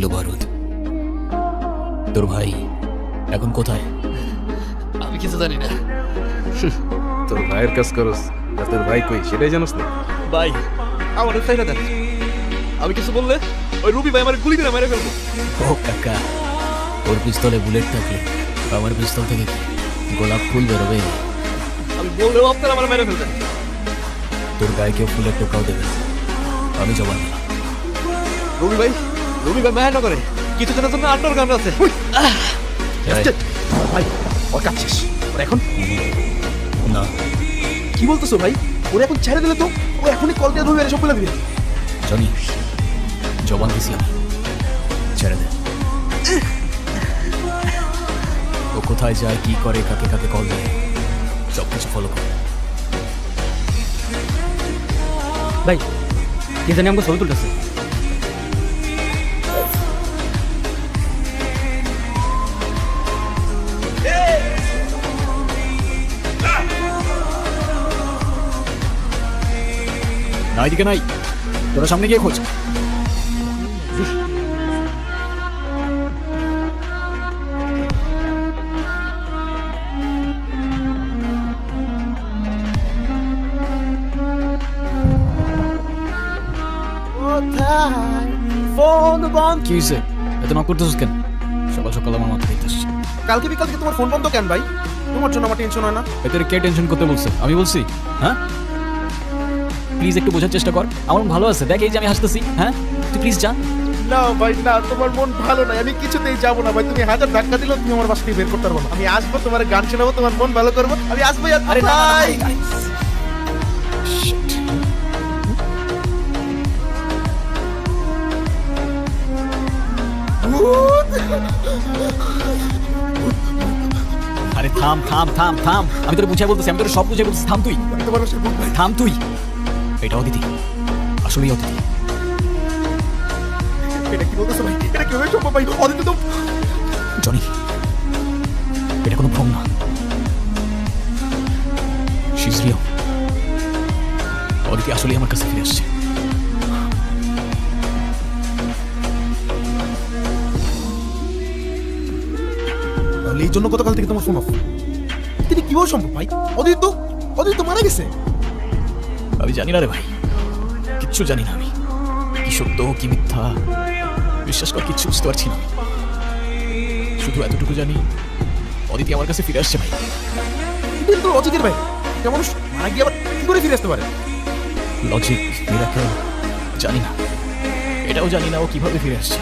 এগুলো বারুদ। তোর ভাই এখন কোথায়? আমি কিছু জানি না তোর ভাইয়ের কাজ করস, আর তোর ভাই কই সেটাই জানোস না? ভাই। আমার সাইডে দেন, আমি কিছু বললে ওই রুবি ভাই আমার গুলি করে মেরে ফেলবো। ও কাকা, ওর পিস্তলে বুলেট থাকলে আমার পিস্তল থেকে কি গোলাপ ফুল বেরোবে? আমি বললেও আপনারা আমার মেরে ফেলবেন। তোর গায়ে কেউ ফুলের টোকাও দেবে, আমি জবান দিলাম। রুবি ভাই মেহনত করে কিছু জনের জন্য আটটার গান আছে। এই, ভাই ওর কাজ শেষ, ওর এখন না কি বলতেছো ভাই? ওরে এখন ছেড়ে দিলে তো ও এখনই কল দিয়ে ধরে সব বলে দিবে। জনি, জবান দিছি আমি, ছেড়ে দে। ও কোথায় যায়, কি করে, কাকে কাকে কল দেয়, সব কিছু ফলো কর। ভাই কি জানি আমাকে ছবি তুলতেছে। না এদিকে নাই, তোরা সামনে গিয়ে খোঁজ। কি হয়েছে, এত নক করতেছিস কেন? সকাল সকাল আমার মাথা দেখতে আসছে। কালকে বিকাল থেকে তোমার ফোন বন্ধ কেন ভাই? তোমার জন্য আমার টেনশন হয় না? এদের কে টেনশন করতে বলছে? আমি বলছি? হ্যাঁ, প্লিজ একটু বোঝার চেষ্টা কর। আমার মন ভালো আছে, দেখ এই যে আমি হাসতেছি। হ্যাঁ, তুই প্লিজ যা। না ভাই না, তোমার মন ভালো নাই, আমি কিছুতেই যাবো না ভাই। তুমি হাজার ধাক্কা দিলেও তুমি আমার বাস থেকে বের করতে পারবো না। আমি আসবো, তোমার গান শোনাবো, তোমার মন ভালো করবো, আমি আসবো। আরে না, না, না, ভাই না, Shit. আরে থাম থাম থাম থাম, আমি তোর বুঝাই বলতেছি, আমি তোর সব বুঝাই বলতেছি। থাম তুই, তোমার বাসার ভূত ভাই। থাম তুই। এটা অদিতি, আসলেই অদিতি। এটা কি বলতেছো ভাই? এটা কিভাবে সম্ভব ভাই? অদিতি তো জনি, এটা কোনো ভ্রম না, She's real. অদিতি আসলেই আমার কাছে ফিরে আসছে। তাহলে এই জন্য গতকাল থেকে তোমার ফোন অফ। তিনি কিভাবে সম্ভব ভাই? অদিতি তো মারা গেছে। আমি জানি না রে ভাই, কিচ্ছু জানি না আমি। কি সত্য কি মিথ্যা বিশ্বাস কর, কিচ্ছু বুঝতে পারছি না। শুধু এতটুকু জানি, অদিতি আমার কাছে ফিরে আসছে ভাই। কিন্তু তো লজিকের ভাই, একটা মানুষ মারা গিয়ে আবার কি করে ফিরে আসতে পারে? লজিক, মিরাকেল, জানি না। এটাও জানি না ও কিভাবে ফিরে আসছে।